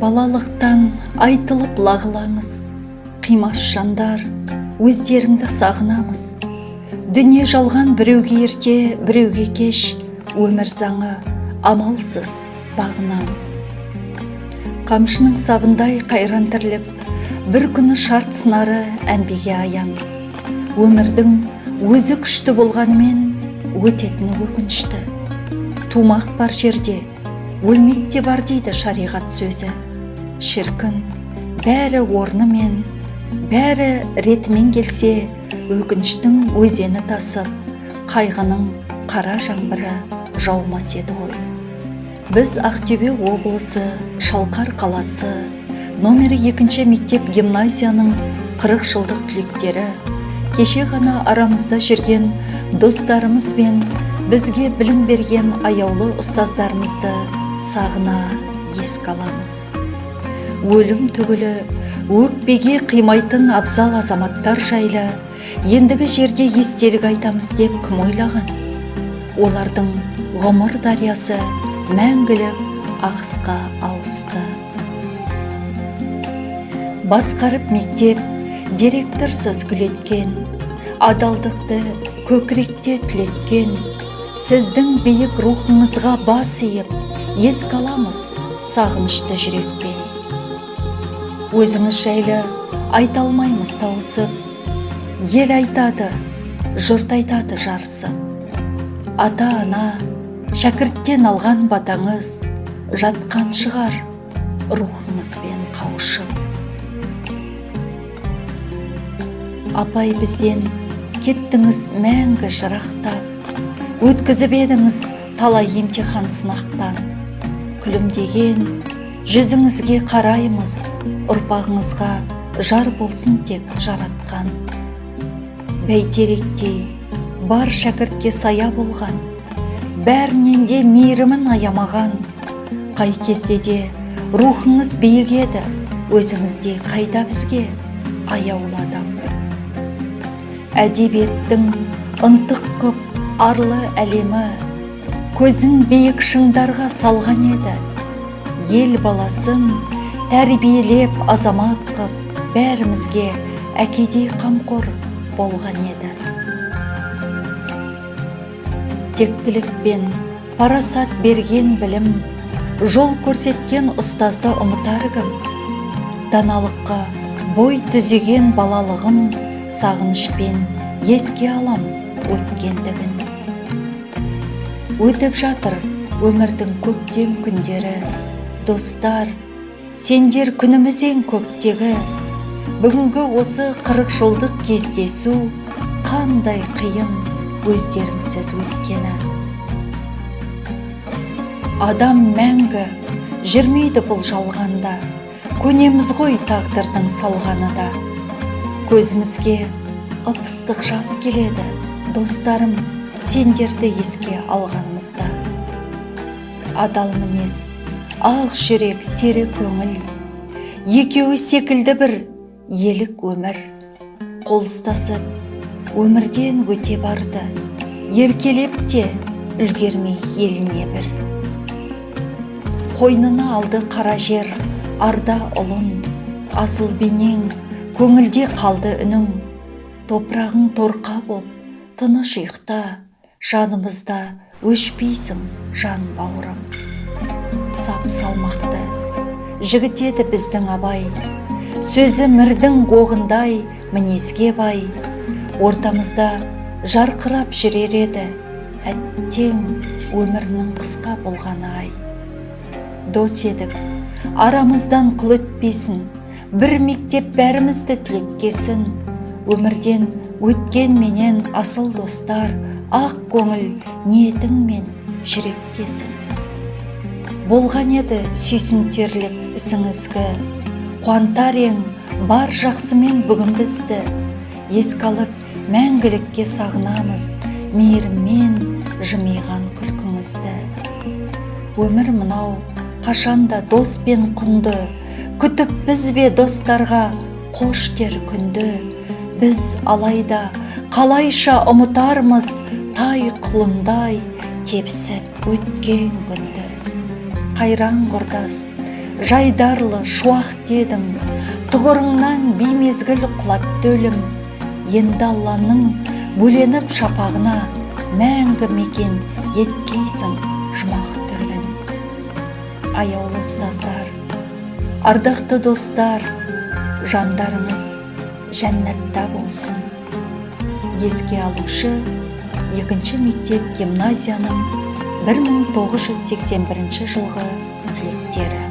балалықтан айтылып лағылаңыз. Қимас жандар, өздеріңді сағынамыз. Дүние жалған біреуге ерте, біреуге кеш, өмір заңы амалсыз бағынамыз. Қамшының сабындай қайран тірлік, бір күні шарт сынары әмбеге аян. Өмірдің өзі күшті болғанымен, өтетіні өкінішті. Тумақ бар жерде, өлмек те бар дейді шариғат сөзі. Шіркін, бәрі орнымен, бәрі ретімен келсе, өкініштің өзені тасып, қайғының қара жаңбыры жаумас еді ғой. Біз Ақтөбе облысы, Шалқар қаласы, номері 2 мектеп гимназияның 40 жылдық түлектері, кеше ғана арамызда жүрген достарымыз бен бізге білім берген аяулы ұстаздарымызды сағына еске аламыз. Өлім түгілі өкпеге қимайтын абзал азаматтар жайлы ендігі жерде естелік айтамыз деп кім ойлаған? Олардың ғұмыр дариясы мәңгілік ағысқа ауысты. Басқарып мектеп директорсыз күлеткен, адалдықты көкіректе түлеткен, сіздің биік рухыңызға бас иіп, еске аламыз сағынышты жүрекпен. Өзіңіз жайлы айта алмаймыз тауысып, ел айтады, жұрт айтады жарысып. Ата-ана, шәкірттен алған батаңыз жатқан шығар рухыңызбен қауышып. Апай, бізден кеттіңіз мәңгі жырақтап, өткізіп едіңіз талай емтихан сынақтан. Күлімдеген жүзіңізге қараймыз, ұрпағыңызға жар болсын тек жаратқан. Бәйтеректей бар шәкіртке сая болған, бәрінен де мейірімін аямаған. Қай кезде де рухыңыз биік еді, өзіңіздей қайда бізге аяулы адам. Әдебиеттің ынтық қып арлы әлемі, көзін биік шыңдарға салған еді. Ел баласын тәрбиелеп азамат қып, бәрімізге әкедей қамқор болған еді. Тектілікпен парасат берген білім, жол көрсеткен ұстазды ұмытар кім? Даналыққа бой түзеген балалығым, сағынышпен еске алам өткендігін. Өтіп жатыр өмірдің көктем күндері, достар, сендер күнімізден көктегі. Бүгінгі осы 40 жылдық кездесу қандай қиын өздеріңсіз өткені. Адам мәңгі жүрмейді бұл жалғанда, көнеміз ғой тағдырдың салғаны да. Көзімізге ып-ыстық жас келеді, достарым, сендерді еске алғанымызда. Адал мінез, ақ жүрек, сері көңіл, екеуі секілді бір елік өмір. Қол ұстасып өмірден өте барды, еркелеп те үлгермей еліне бір. Қойнына алды қара жер, арда ұлын, асыл бейнең, көңілде қалды үнің. Топырағың торқа боп, тыныш ұйықта, жанымызда өшпейсің жан бауырым. Сап салмақты жігітеді біздің абай, сөзі мірдің оғындай мінезге бай. Ортамызда жарқырап жүрер еді, әттең өмірінің қысқа болғаны ай. Дос едік, арамыздан қыл өтпесін, бір мектеп бәрімізді түлеткесін. Өмірден өткен менен асыл достар, ақ көңіл ниетіңмен жүректесін. Болған еді сүйсінтерлік ісіңізгі, қуантар ең бар жақсымен бүгін бізді. Еске алып мәңгілікке сағынамыз, мейіріммен жымиған күлкіңізді. Өмір мынау қашанда дос пен құнды, күтіп біз бе достарға қош дер күнді. Біз алайда қалайша ұмытармыз тай құлындай тепсіп өткен күнді. Қайран құрдас, жайдарлы шуақ дедің, тұғырыңнан беймезгіл құлатты өлім. Енді Алланың бөленіп шапағына мәңгі мекен еткейсің жұмақты өлін. Аяулы ұстаздар, ардақты достар, жандарыңыз жәннатта болсын. Еске алушы 2 мектеп гимназияның 1981 жылғы түлектері.